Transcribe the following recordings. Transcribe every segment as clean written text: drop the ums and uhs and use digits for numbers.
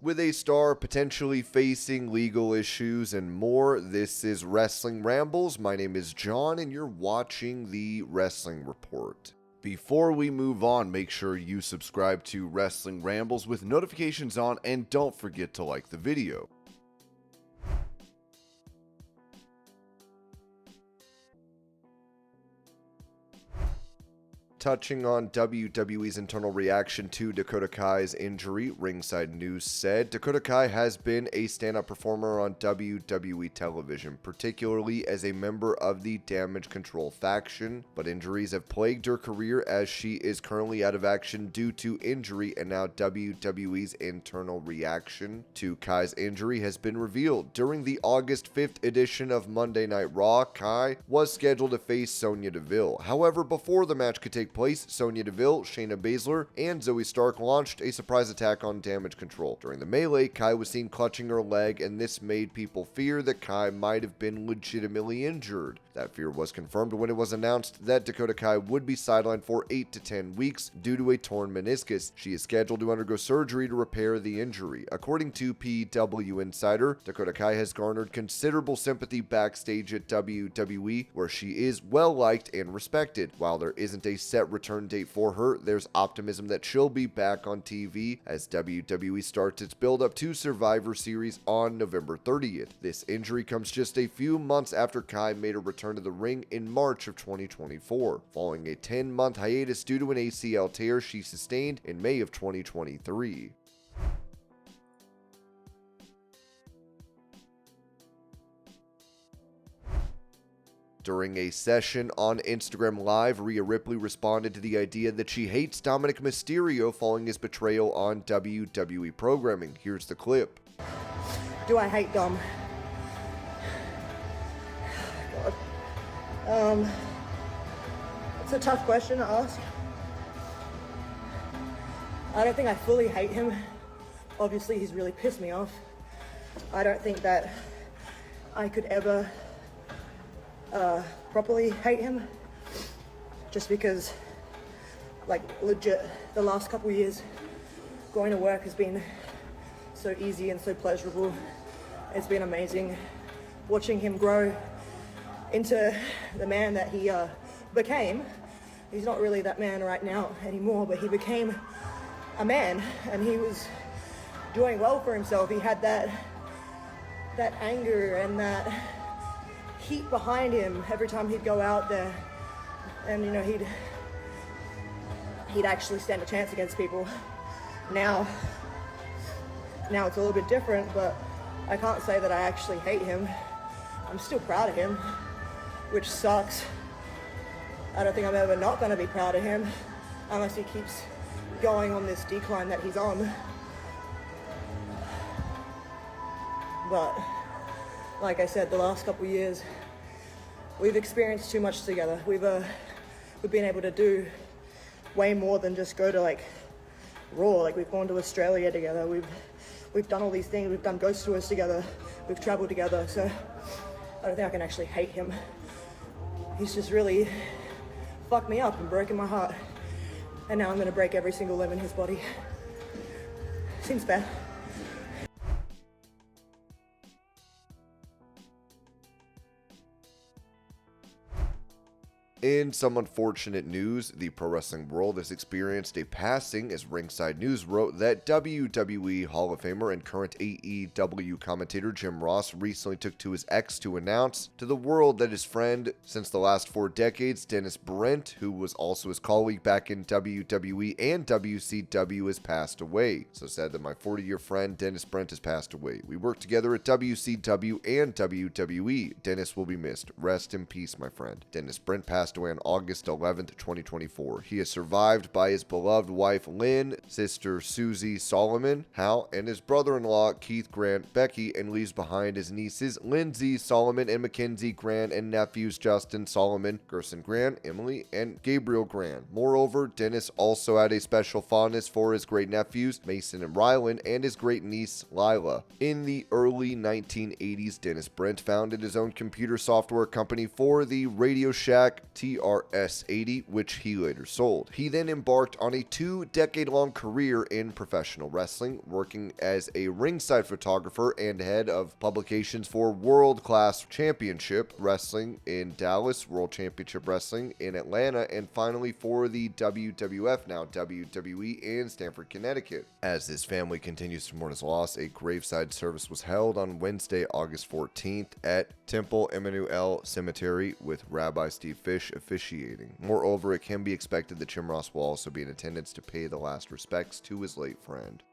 With a star potentially facing legal issues and more, this is Wrestling Rambles. My name is John, and you're watching the Wrestling Report. Before we move on, make sure you subscribe to Wrestling Rambles with notifications on, and don't forget to like the video. Touching on WWE's internal reaction to Dakota Kai's injury, Ringside News said Dakota Kai has been a stand-up performer on WWE television, particularly as a member of the Damage Control faction, but injuries have plagued her career as she is currently out of action due to injury, and now WWE's internal reaction to Kai's injury has been revealed. During the August 5th edition of Monday Night Raw, Kai was scheduled to face Sonya Deville. However, before the match could take place, Sonya Deville, Shayna Baszler, and Zoe Stark launched a surprise attack on Damage Control. During the melee, Kai was seen clutching her leg, and this made people fear that Kai might have been legitimately injured. That fear was confirmed when it was announced that Dakota Kai would be sidelined for 8 to 10 weeks due to a torn meniscus. She is scheduled to undergo surgery to repair the injury. According to PW Insider, Dakota Kai has garnered considerable sympathy backstage at WWE, where she is well liked and respected. While there isn't a set return date for her, there's optimism that she'll be back on TV as WWE starts its build-up to Survivor Series on November 30th. This injury comes just a few months after Kai made a return to the ring in March of 2024, following a 10-month hiatus due to an ACL tear she sustained in May of 2023. During a session on Instagram Live, Rhea Ripley responded to the idea that she hates Dominik Mysterio following his betrayal on WWE programming. Here's the clip. Do I hate Dom? God. It's a tough question to ask. I don't think I fully hate him. Obviously, he's really pissed me off. I don't think that I could ever properly hate him, just because, like, legit, the last couple years going to work has been so easy and so pleasurable. It's been amazing watching him grow into the man that he became. He's not really that man right now anymore, but he became a man, and he was doing well for himself. He had that anger and that heat behind him every time he'd go out there, and you know, he'd actually stand a chance against people. Now it's a little bit different, but I can't say that I actually hate him. I'm still proud of him, which sucks. I don't think I'm ever not going to be proud of him unless he keeps going on this decline that he's on. But like I said, the last couple of years, we've experienced too much together. We've been able to do way more than just go to like Raw. Like, we've gone to Australia together. We've done all these things. We've done ghost tours together. We've traveled together. So I don't think I can actually hate him. He's just really fucked me up and broken my heart. And now I'm gonna break every single limb in his body. Seems fair. In some unfortunate news, the pro wrestling world has experienced a passing, as Ringside News wrote that WWE Hall of Famer and current AEW commentator Jim Ross recently took to his X to announce to the world that his friend since the last 4 decades, Dennis Brent, who was also his colleague back in WWE and WCW, has passed away. So sad that my 40-year friend Dennis Brent has passed away. We worked together at WCW and WWE. Dennis will be missed. Rest in peace, my friend. Dennis Brent passed away on August 11th, 2024. He is survived by his beloved wife Lynn, sister Susie Solomon, Hal, and his brother-in-law Keith Grant, Becky, and leaves behind his nieces Lindsay Solomon and Mackenzie Grant, and nephews Justin Solomon, Gerson Grant, Emily, and Gabriel Grant. Moreover, Dennis also had a special fondness for his great-nephews Mason and Rylan and his great-niece Lila. In the early 1980s, Dennis Brent founded his own computer software company for the Radio Shack TRS-80, which he later sold. He then embarked on a 2-decade-long career in professional wrestling, working as a ringside photographer and head of publications for World Class Championship Wrestling in Dallas, World Championship Wrestling in Atlanta, and finally for the WWF, now WWE, in Stamford, Connecticut. As his family continues to mourn his loss, a graveside service was held on Wednesday, August 14th at Temple Emmanuel Cemetery, with Rabbi Steve Fish officiating. Moreover, it can be expected that Jim Ross will also be in attendance to pay the last respects to his late friend.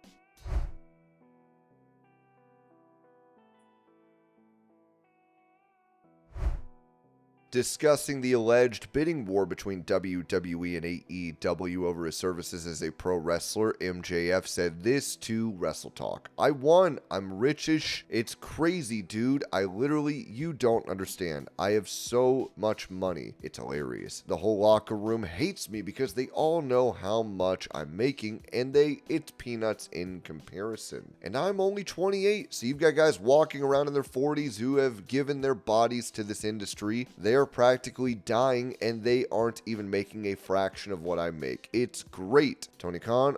Discussing the alleged bidding war between WWE and AEW over his services as a pro wrestler, MJF said this to Wrestle Talk. "I won. I'm rich-ish. It's crazy, dude. You don't understand. I have so much money. It's hilarious. The whole locker room hates me because they all know how much I'm making, and it's peanuts in comparison. And I'm only 28, so you've got guys walking around in their 40s who have given their bodies to this industry. They're practically dying, and they aren't even making a fraction of what I make. It's great. Tony Khan,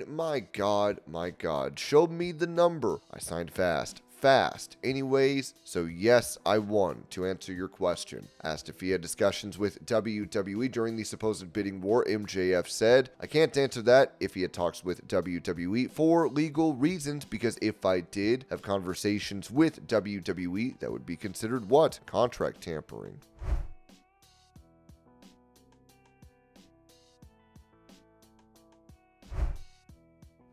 my God, show me the number. I signed fast. Anyways, so yes, I won, to answer your question." Asked if he had discussions with WWE during the supposed bidding war, MJF said, "I can't answer that if he had talks with WWE for legal reasons, because if I did have conversations with WWE, that would be considered what? Contract tampering."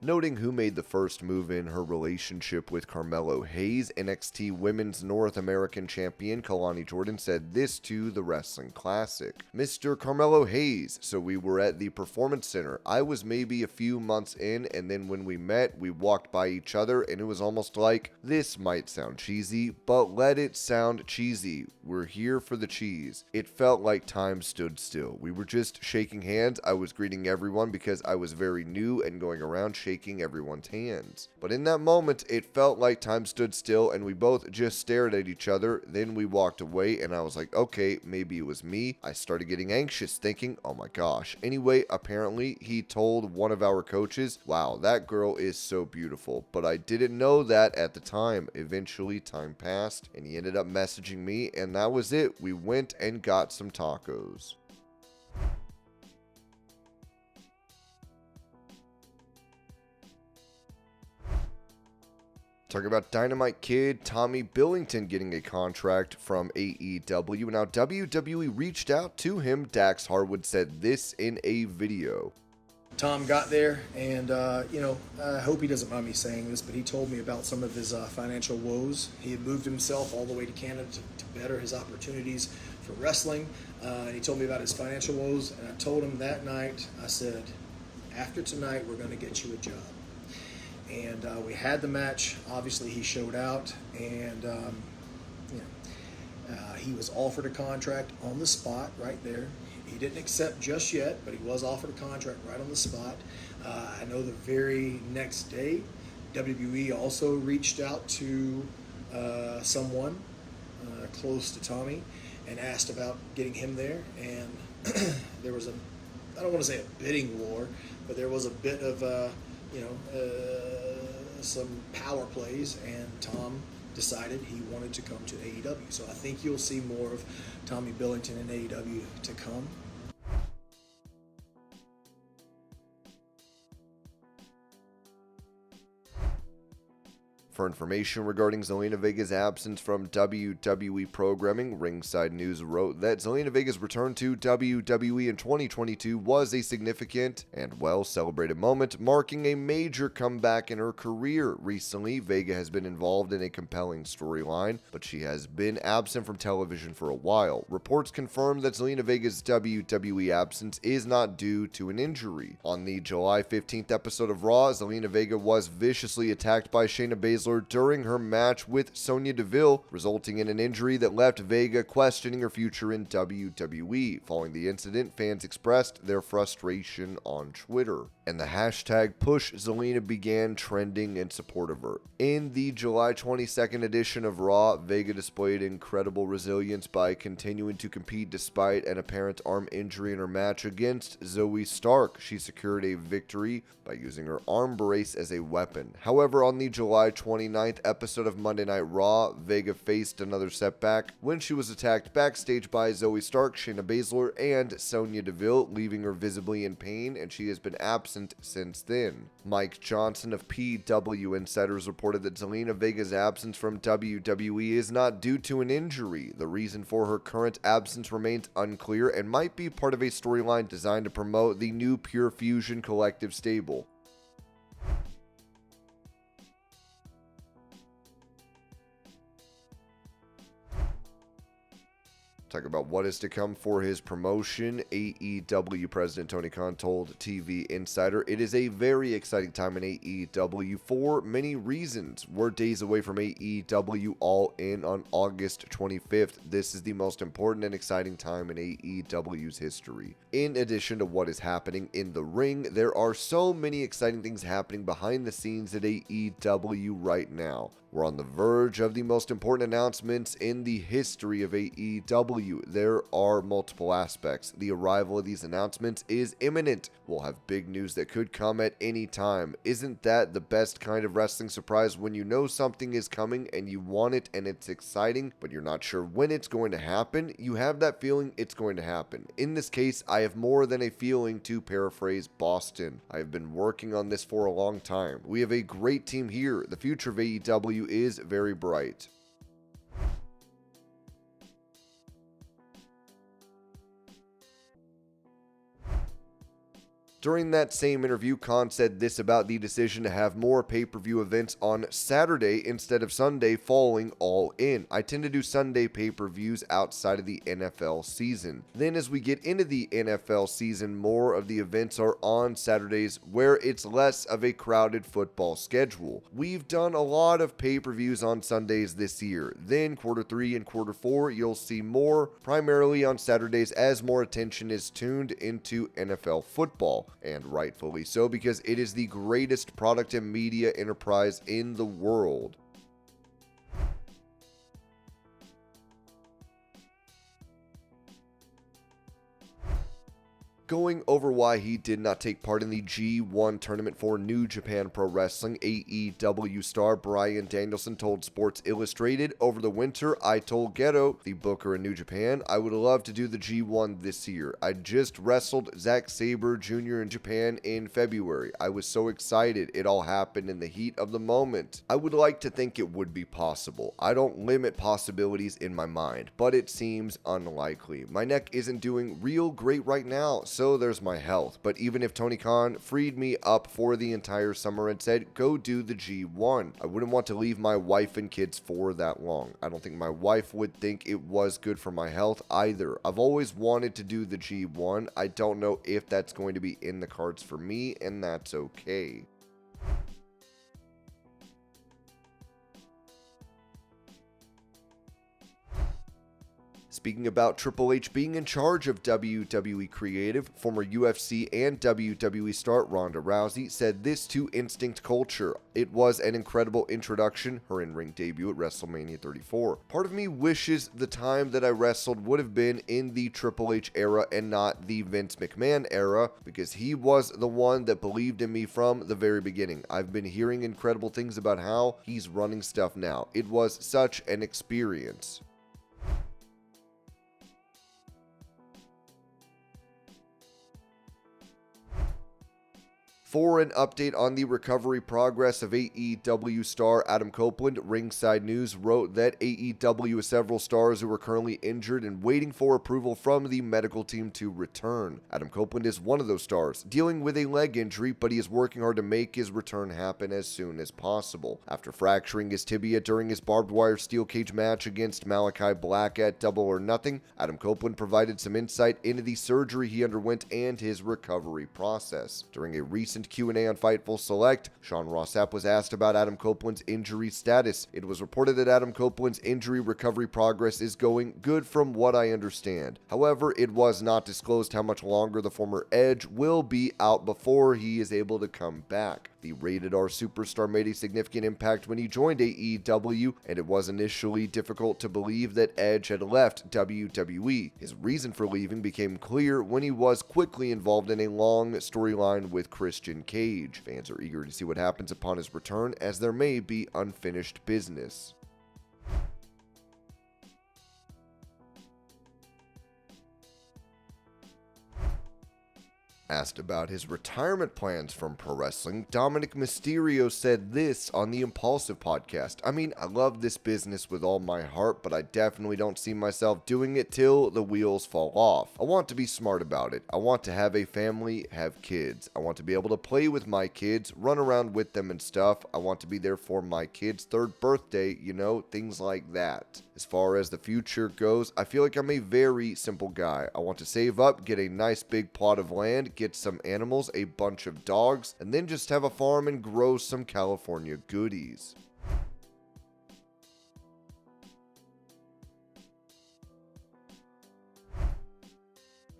Noting who made the first move in her relationship with Carmelo Hayes, NXT Women's North American Champion Kelani Jordan said this to the Wrestling Classic. "Mr. Carmelo Hayes, so we were at the Performance Center. I was maybe a few months in, and then when we met, we walked by each other, and it was almost like, this might sound cheesy, but let it sound cheesy. We're here for the cheese. It felt like time stood still. We were just shaking hands. I was greeting everyone because I was very new and going around shaking everyone's hands. But in that moment, it felt like time stood still and we both just stared at each other. Then we walked away and I was like, okay, maybe it was me. I started getting anxious thinking, oh my gosh. Anyway, apparently he told one of our coaches, wow, that girl is so beautiful. But I didn't know that at the time. Eventually, time passed and he ended up messaging me and that was it. We went and got some tacos." Talking about Dynamite Kid Tommy Billington getting a contract from AEW. Now, WWE reached out to him. Dax Harwood said this in a video. Tom got there, and I hope he doesn't mind me saying this, but he told me about some of his financial woes. He had moved himself all the way to Canada to better his opportunities for wrestling, and he told me about his financial woes, and I told him that night, I said, after tonight, we're going to get you a job. And we had the match. Obviously, he showed out, and he was offered a contract on the spot right there. He didn't accept just yet, but he was offered a contract right on the spot. I know the very next day, WWE also reached out to someone close to Tommy and asked about getting him there. And there was I don't want to say a bidding war, but there was a bit of some power plays, and Tom decided he wanted to come to AEW. So I think you'll see more of Tommy Billington in AEW to come. For information regarding Zelina Vega's absence from WWE programming, Ringside News wrote that Zelina Vega's return to WWE in 2022 was a significant and well-celebrated moment, marking a major comeback in her career. Recently, Vega has been involved in a compelling storyline, but she has been absent from television for a while. Reports confirm that Zelina Vega's WWE absence is not due to an injury. On the July 15th episode of Raw, Zelina Vega was viciously attacked by Shayna Baszler Baszler during her match with Sonya Deville, resulting in an injury that left Vega questioning her future in WWE. Following the incident, fans expressed their frustration on Twitter, and the hashtag #PushZelina began trending in support of her. In the July 22nd edition of Raw, Vega displayed incredible resilience by continuing to compete despite an apparent arm injury in her match against Zoe Stark. She secured a victory by using her arm brace as a weapon. However, on the July 29th episode of Monday Night Raw, Vega faced another setback when she was attacked backstage by Zoe Stark, Shayna Baszler, and Sonya Deville, leaving her visibly in pain, and she has been absent since then. Mike Johnson of PW Insiders reported that Zelina Vega's absence from WWE is not due to an injury. The reason for her current absence remains unclear and might be part of a storyline designed to promote the new Pure Fusion collective stable. Talk about what is to come for his promotion. AEW President Tony Khan told TV Insider, "It is a very exciting time in AEW for many reasons. We're days away from AEW All In on August 25th. This is the most important and exciting time in AEW's history. In addition to what is happening in the ring, there are so many exciting things happening behind the scenes at AEW right now. We're on the verge of the most important announcements in the history of AEW. There are multiple aspects. The arrival of these announcements is imminent. We'll have big news that could come at any time. Isn't that the best kind of wrestling surprise, when you know something is coming and you want it and it's exciting, but you're not sure when it's going to happen? You have that feeling it's going to happen. In this case, I have more than a feeling, to paraphrase Boston. I have been working on this for a long time. We have a great team here. The future of AEW is very bright." During that same interview, Khan said this about the decision to have more pay-per-view events on Saturday instead of Sunday following All In. "I tend to do Sunday pay-per-views outside of the NFL season. Then as we get into the NFL season, more of the events are on Saturdays where it's less of a crowded football schedule. We've done a lot of pay-per-views on Sundays this year. Then quarter 3 and quarter 4, you'll see more primarily on Saturdays as more attention is tuned into NFL football. And rightfully so, because it is the greatest product and media enterprise in the world." Going over why he did not take part in the G1 tournament for New Japan Pro Wrestling, AEW star Bryan Danielson told Sports Illustrated, "Over the winter, I told Geto, the booker in New Japan, I would love to do the G1 this year. I just wrestled Zack Sabre Jr. in Japan in February. I was so excited. It all happened in the heat of the moment. I would like to think it would be possible. I don't limit possibilities in my mind, but it seems unlikely. My neck isn't doing real great right now, so there's my health. But even if Tony Khan freed me up for the entire summer and said, go do the G1, I wouldn't want to leave my wife and kids for that long. I don't think my wife would think it was good for my health either. I've always wanted to do the G1. I don't know if that's going to be in the cards for me, and that's okay." Speaking about Triple H being in charge of WWE Creative, former UFC and WWE star Ronda Rousey said this to Instinct Culture: "It was an incredible introduction, her in-ring debut at WrestleMania 34. Part of me wishes the time that I wrestled would have been in the Triple H era and not the Vince McMahon era, because he was the one that believed in me from the very beginning. I've been hearing incredible things about how he's running stuff now. It was such an experience." For an update on the recovery progress of AEW star Adam Copeland, Ringside News wrote that AEW has several stars who are currently injured and waiting for approval from the medical team to return. Adam Copeland is one of those stars, dealing with a leg injury, but he is working hard to make his return happen as soon as possible. After fracturing his tibia during his barbed wire steel cage match against Malachi Black at Double or Nothing, Adam Copeland provided some insight into the surgery he underwent and his recovery process. During a recent recent Q&A on Fightful Select, Sean Ross Sapp was asked about Adam Copeland's injury status. It was reported that Adam Copeland's injury recovery progress is going good from what I understand. However, it was not disclosed how much longer the former Edge will be out before he is able to come back. The Rated R superstar made a significant impact when he joined AEW, and it was initially difficult to believe that Edge had left WWE. His reason for leaving became clear when he was quickly involved in a long storyline with Christian Cage. Fans are eager to see what happens upon his return, as there may be unfinished business. Asked about his retirement plans from pro wrestling, Dominik Mysterio said this on the Impulsive podcast. I mean, I love this business with all my heart, but I definitely don't see myself doing it till the wheels fall off. I want to be smart about it. I want to have a family, have kids. I want to be able to play with my kids, run around with them and stuff. I want to be there for my kid's 3rd birthday, things like that. As far as the future goes, I feel like I'm a very simple guy. I want to save up, get a nice big plot of land, get some animals, a bunch of dogs, and then just have a farm and grow some California goodies.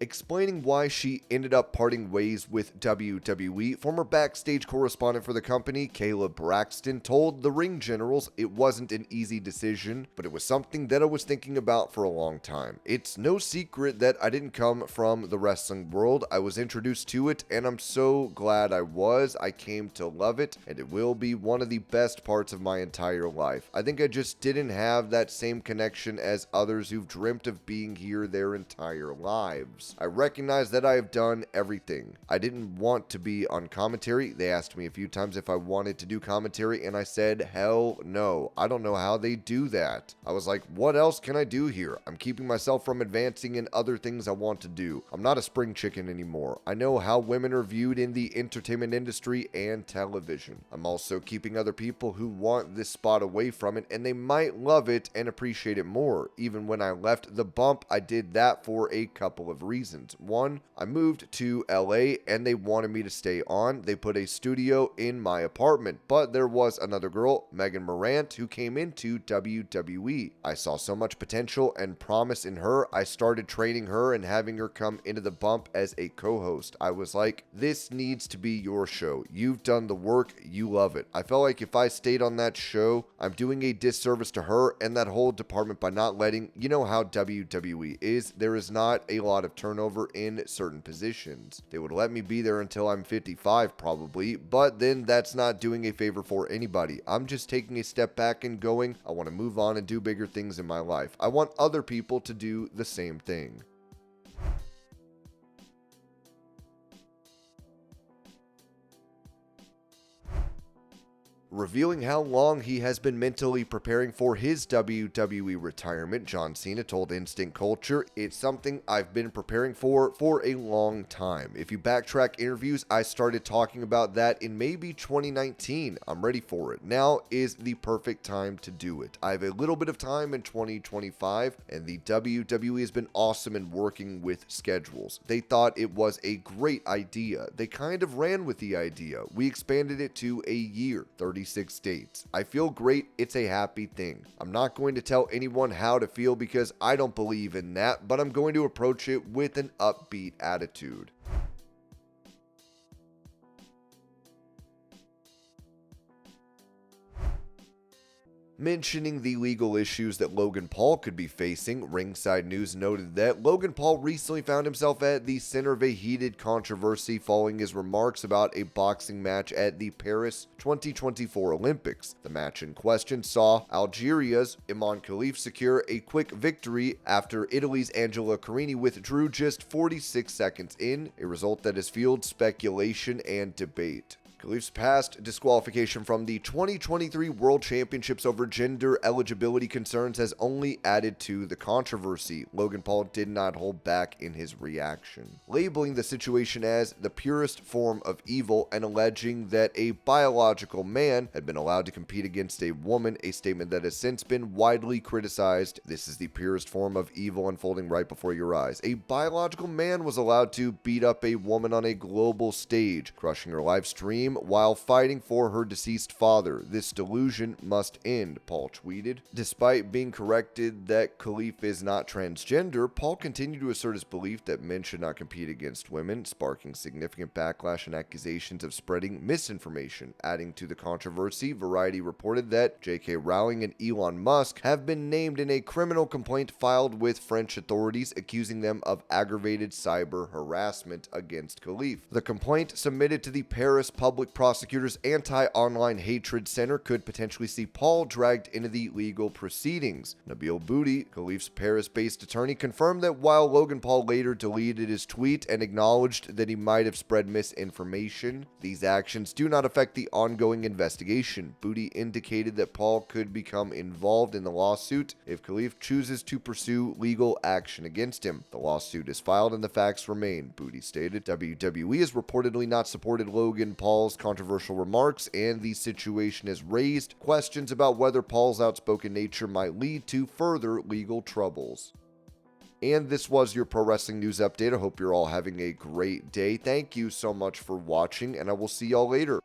Explaining why she ended up parting ways with WWE, former backstage correspondent for the company, Kayla Braxton, told the Ring Generals it wasn't an easy decision, but it was something that I was thinking about for a long time. It's no secret that I didn't come from the wrestling world. I was introduced to it, and I'm so glad I was. I came to love it, and it will be one of the best parts of my entire life. I think I just didn't have that same connection as others who've dreamt of being here their entire lives. I recognize that I have done everything. I didn't want to be on commentary. They asked me a few times if I wanted to do commentary, and I said, hell no. I don't know how they do that. I was like, what else can I do here? I'm keeping myself from advancing in other things I want to do. I'm not a spring chicken anymore. I know how women are viewed in the entertainment industry and television. I'm also keeping other people who want this spot away from it, and they might love it and appreciate it more. Even when I left the bump, I did that for a couple of reasons. One, I moved to LA and they wanted me to stay on. They put a studio in my apartment, but there was another girl, Megan Morant, who came into WWE. I saw so much potential and promise in her. I started training her and having her come into the bump as a co-host. I was like, this needs to be your show. You've done the work. You love it. I felt like if I stayed on that show, I'm doing a disservice to her and that whole department by not letting, how WWE is. There is not a lot of turnover in certain positions. They would let me be there until I'm 55 probably, but then that's not doing a favor for anybody. I'm just taking a step back and going, I want to move on and do bigger things in my life. I want other people to do the same thing. Revealing how long he has been mentally preparing for his WWE retirement, John Cena told Instant Culture, "It's something I've been preparing for a long time. If you backtrack interviews, I started talking about that in maybe 2019. I'm ready for it. Now is the perfect time to do it. I have a little bit of time in 2025, and the WWE has been awesome in working with schedules. They thought it was a great idea. They kind of ran with the idea. We expanded it to a year, 36 states. I feel great. It's a happy thing. I'm not going to tell anyone how to feel because I don't believe in that, but I'm going to approach it with an upbeat attitude." Mentioning the legal issues that Logan Paul could be facing, Ringside News noted that Logan Paul recently found himself at the center of a heated controversy following his remarks about a boxing match at the Paris 2024 Olympics. The match in question saw Algeria's Iman Khalif secure a quick victory after Italy's Angela Carini withdrew just 46 seconds in, a result that has fueled speculation and debate. Khalif's past disqualification from the 2023 World Championships over gender eligibility concerns has only added to the controversy. Logan Paul did not hold back in his reaction, labeling the situation as the purest form of evil and alleging that a biological man had been allowed to compete against a woman, a statement that has since been widely criticized. This is the purest form of evil unfolding right before your eyes. A biological man was allowed to beat up a woman on a global stage, crushing her live stream while fighting for her deceased father. This delusion must end, Paul tweeted. Despite being corrected that Khalif is not transgender, Paul continued to assert his belief that men should not compete against women, sparking significant backlash and accusations of spreading misinformation. Adding to the controversy, Variety reported that J.K. Rowling and Elon Musk have been named in a criminal complaint filed with French authorities accusing them of aggravated cyber harassment against Khalif. The complaint, submitted to the Paris Public Prosecutor's Anti-Online Hatred Center, could potentially see Paul dragged into the legal proceedings. Nabil Bouti, Khalif's Paris-based attorney, confirmed that while Logan Paul later deleted his tweet and acknowledged that he might have spread misinformation, these actions do not affect the ongoing investigation. Bouti indicated that Paul could become involved in the lawsuit if Khalif chooses to pursue legal action against him. The lawsuit is filed and the facts remain, Bouti stated. WWE has reportedly not supported Logan Paul's controversial remarks, and the situation has raised questions about whether Paul's outspoken nature might lead to further legal troubles. And this was your pro wrestling news update. I hope you're all having a great day. Thank you so much for watching, and I will see y'all later.